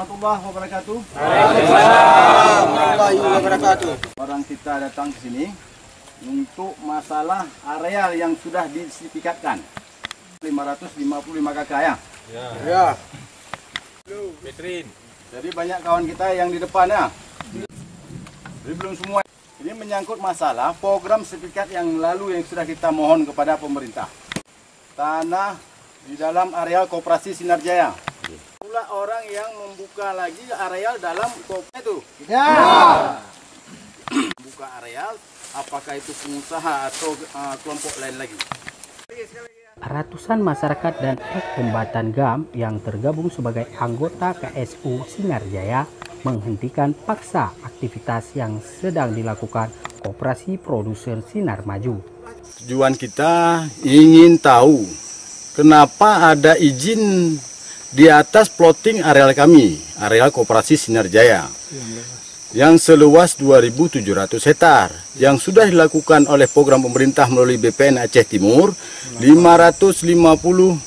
warahmatullahi wabarakatuh. Waalaikumsalam warahmatullahi wabarakatuh. Orang kita datang ke sini untuk masalah areal yang sudah disertifikatkan 555 KK ya. Ya. Petrin. Jadi banyak kawan kita yang di depan ya. Jadi belum semua. Ini menyangkut masalah program sertifikat yang lalu yang sudah kita mohon kepada pemerintah. Tanah di dalam areal Koperasi Sinar Jaya. Pula orang yang membuka lagi areal dalam koperasi itu. Ya. Buka areal, apakah itu pengusaha atau kelompok lain lagi? Ratusan masyarakat dan kombatan GAM yang tergabung sebagai anggota KSU Sinar Jaya menghentikan paksa aktivitas yang sedang dilakukan Koperasi Produser Sinar Maju. Tujuan kita ingin tahu kenapa ada izin di atas plotting areal kami, areal Koperasi Sinar Jaya, yang seluas 2.700 hektar, yang sudah dilakukan oleh program pemerintah melalui BPN Aceh Timur 555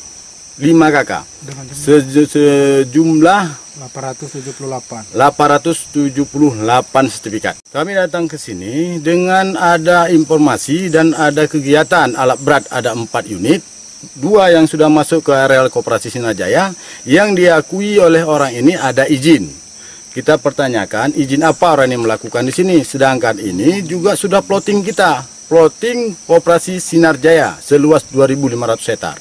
KK, sejumlah 878 sertifikat. Kami datang ke sini dengan ada informasi dan ada kegiatan alat berat ada 4 unit, 2 yang sudah masuk ke areal Koperasi Sinar Jaya yang diakui oleh orang ini ada izin. Kita pertanyakan izin apa orang ini melakukan di sini, sedangkan ini juga sudah plotting kita, plotting Koperasi Sinar Jaya seluas 2.500 hektar.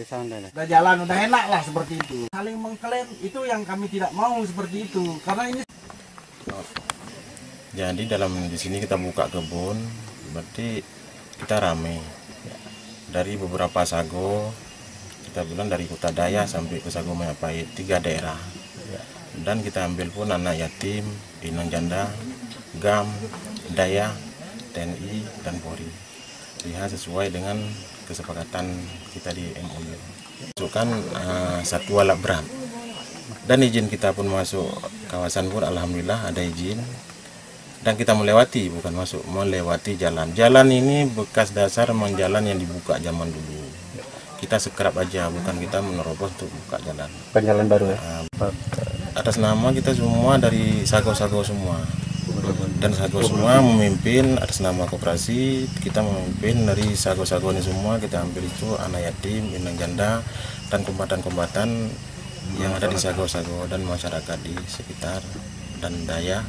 Udah jalan, udah enak lah seperti itu. Saling mengklaim itu yang kami tidak mau seperti itu, karena ini. Jadi di sini kita buka kebun, berarti kita rame. Dari beberapa sago, kita bilang dari Kota Daya sampai ke Sago Majapahit, 3 daerah. Dan kita ambil pun anak yatim, inang janda, GAM, Daya, TNI, dan Polri. Lihat sesuai dengan kesepakatan kita di MOU. Masukkan 1 alat berat. Dan izin kita pun masuk kawasan pun alhamdulillah ada izin. Dan kita melewati, bukan masuk, melewati jalan. Jalan ini bekas dasar memang jalan yang dibuka zaman dulu. Kita sekerap aja, bukan kita menerobos untuk buka jalan. Bukan jalan baru ya? Atas nama kita semua dari sago-sago semua. Dan sago semua memimpin atas nama koperasi, kita memimpin dari sago-sago ini semua, kita ambil itu anak yatim, inang janda, dan kombatan-kombatan yang ada di sago-sago dan masyarakat di sekitar dan Daya.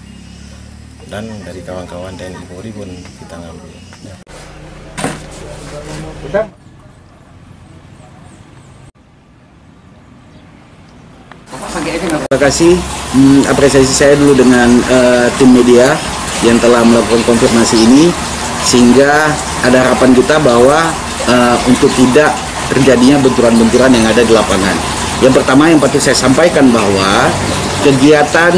Dan dari kawan-kawan TNI Polri pun kita ngambil. Terima kasih, apresiasi saya dulu dengan tim media yang telah melakukan konfirmasi ini, sehingga ada harapan kita bahwa untuk tidak terjadinya benturan-benturan yang ada di lapangan. Yang pertama yang patut saya sampaikan bahwa kegiatan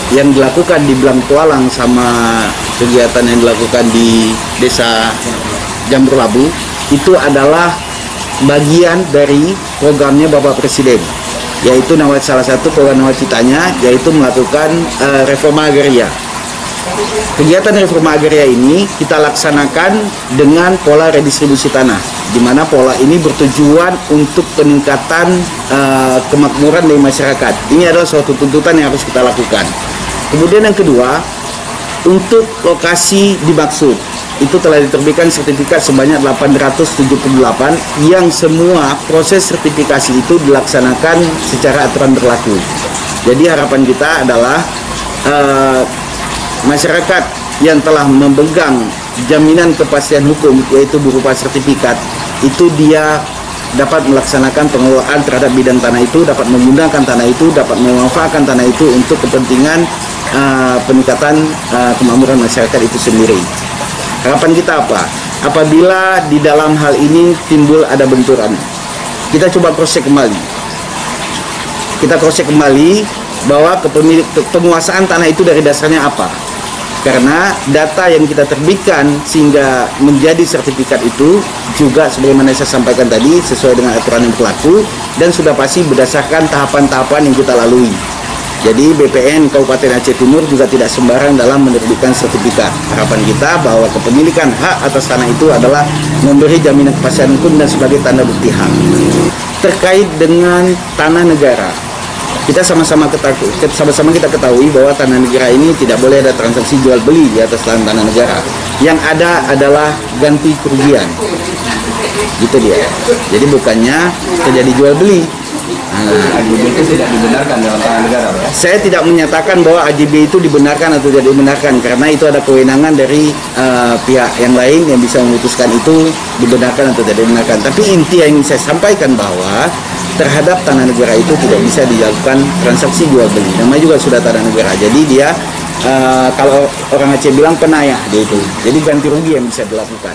yang dilakukan di Blangtualang sama kegiatan yang dilakukan di Desa Jamur Labu itu adalah bagian dari programnya Bapak Presiden, yaitu salah satu program nawacitanya yaitu melakukan reforma agraria. Kegiatan reforma agraria ini kita laksanakan dengan pola redistribusi tanah, di mana pola ini bertujuan untuk peningkatan kemakmuran dari masyarakat. Ini adalah suatu tuntutan yang harus kita lakukan. Kemudian yang kedua, untuk lokasi dimaksud itu telah diterbitkan sertifikat sebanyak 878 yang semua proses sertifikasi itu dilaksanakan secara aturan berlaku. Jadi harapan kita adalah masyarakat yang telah memegang jaminan kepastian hukum yaitu berupa sertifikat itu dia dapat melaksanakan pengelolaan terhadap bidang tanah itu, dapat menggunakan tanah itu, dapat memanfaatkan tanah itu untuk kepentingan peningkatan kemakmuran masyarakat itu sendiri. Harapan kita apa? Apabila di dalam hal ini timbul ada benturan, kita coba cross-check kembali. Kita cross-check kembali bahwa penguasaan tanah itu dari dasarnya apa? Karena data yang kita terbitkan sehingga menjadi sertifikat itu juga sebagaimana saya sampaikan tadi sesuai dengan aturan yang berlaku dan sudah pasti berdasarkan tahapan-tahapan yang kita lalui. Jadi BPN Kabupaten Aceh Timur juga tidak sembarang dalam menerbitkan sertifikat. Harapan kita bahwa kepemilikan hak atas tanah itu adalah memberi jaminan kepastian hukum dan sebagai tanda bukti hak. Terkait dengan tanah negara, kita sama-sama kita ketahui bahwa tanah negara ini tidak boleh ada transaksi jual beli di atas tanah negara. Yang ada adalah ganti kerugian. Gitu dia. Jadi bukannya terjadi jual beli. AJB itu tidak dibenarkan dalam tanah negara, Pak. Saya tidak menyatakan bahwa AJB itu dibenarkan atau tidak dibenarkan, karena itu ada kewenangan dari pihak yang lain yang bisa memutuskan itu dibenarkan atau tidak dibenarkan. Tapi inti yang ingin saya sampaikan bahwa terhadap tanah negara itu tidak bisa dilakukan transaksi jual beli. Namanya juga sudah tanah negara. Jadi dia kalau orang Aceh bilang penayah dia itu. Jadi ganti rugi yang bisa dilakukan.